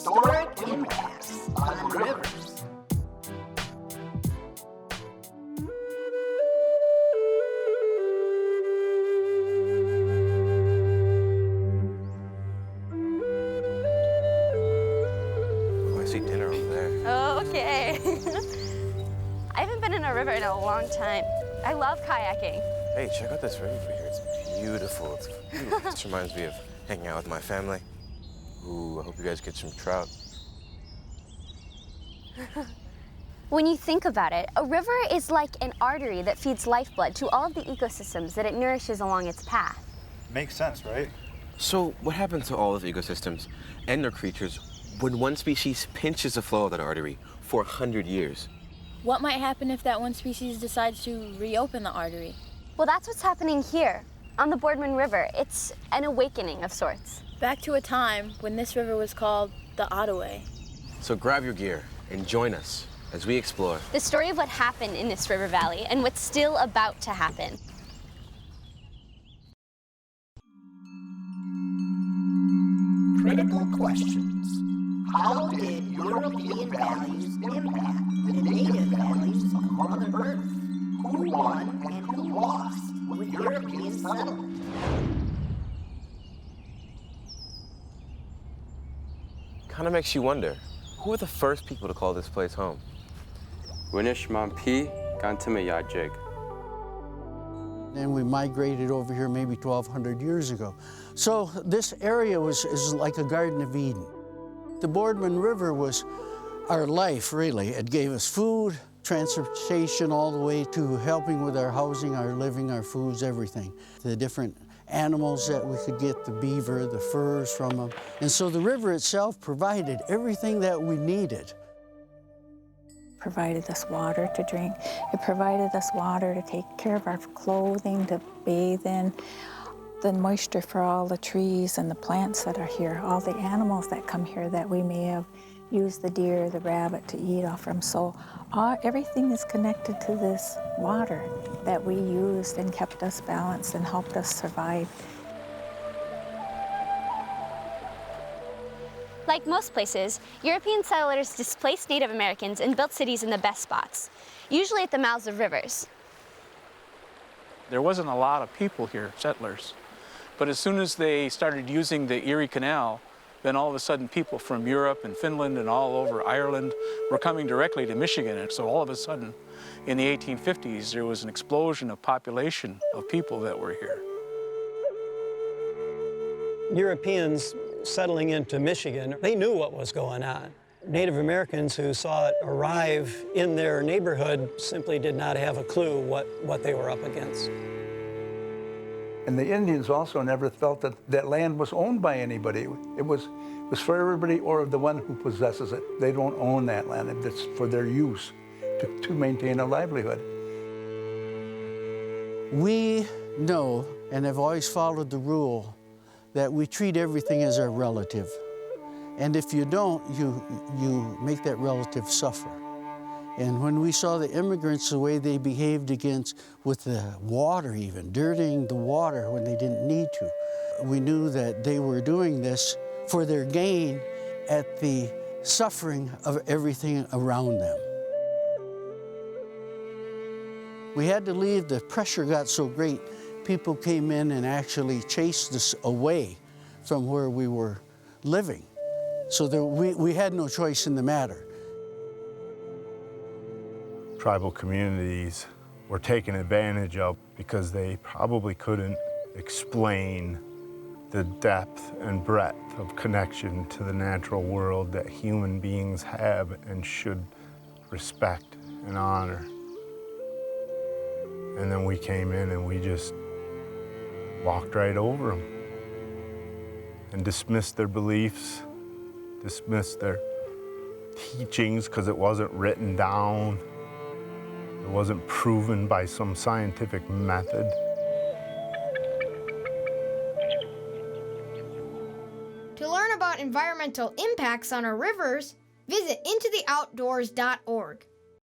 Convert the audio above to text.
historic impacts on rivers. Oh, I see dinner over there. Oh, okay. I haven't been in a river in a long time. I love kayaking. Hey, check out this river over here. It's beautiful. This reminds me of hanging out with my family. Ooh, I hope you guys get some trout. When you think about it, a river is like an artery that feeds lifeblood to all of the ecosystems that it nourishes along its path. Makes sense, right? So what happens to all of the ecosystems and their creatures when one species pinches the flow of that artery for 100 years? What might happen if that one species decides to reopen the artery? Well, that's what's happening here on the Boardman River. It's an awakening of sorts. Back to a time when this river was called the Ottaway. So grab your gear and join us as we explore The story of what happened in this river valley and what's still about to happen. Critical questions. How did European values impact the native values of Mother Earth? Who won and who lost with European settlement? kind of makes you wonder, who were the first people to call this place home? Winish Mampi Gantamayajig. And we migrated over here maybe 1,200 years ago. So this area is like a Garden of Eden. The Boardman River was our life, really. It gave us food, transportation, all the way to helping with our housing, our living, our foods, everything. The different animals that we could get, the beaver, the furs from them. And so the river itself provided everything that we needed. Provided us water to drink. It provided us water to take care of our clothing, to bathe in, the moisture for all the trees and the plants that are here, all the animals that come here that we may have used the deer, the rabbit to eat off from. So everything is connected to this water that we used and kept us balanced and helped us survive. Like most places, European settlers displaced Native Americans and built cities in the best spots, usually at the mouths of rivers. There wasn't a lot of people here, settlers. But as soon as they started using the Erie Canal, then all of a sudden people from Europe and Finland and all over Ireland were coming directly to Michigan. And so all of a sudden, in the 1850s, there was an explosion of population of people that were here. Europeans settling into Michigan, they knew what was going on. Native Americans who saw it arrive in their neighborhood simply did not have a clue what they were up against. And the Indians also never felt that that land was owned by anybody. It was for everybody or the one who possesses it. They don't own that land. It's for their use to maintain a livelihood. We know and have always followed the rule that we treat everything as our relative. And if you don't, you make that relative suffer. And when we saw the immigrants, the way they behaved with the water even, dirtying the water when they didn't need to, we knew that they were doing this for their gain at the suffering of everything around them. We had to leave, the pressure got so great, people came in and actually chased us away from where we were living. So we had no choice in the matter. Tribal communities were taken advantage of because they probably couldn't explain the depth and breadth of connection to the natural world that human beings have and should respect and honor. And then we came in and we just walked right over them and dismissed their beliefs, dismissed their teachings because it wasn't written down. It wasn't proven by some scientific method. To learn about environmental impacts on our rivers, visit intotheoutdoors.org.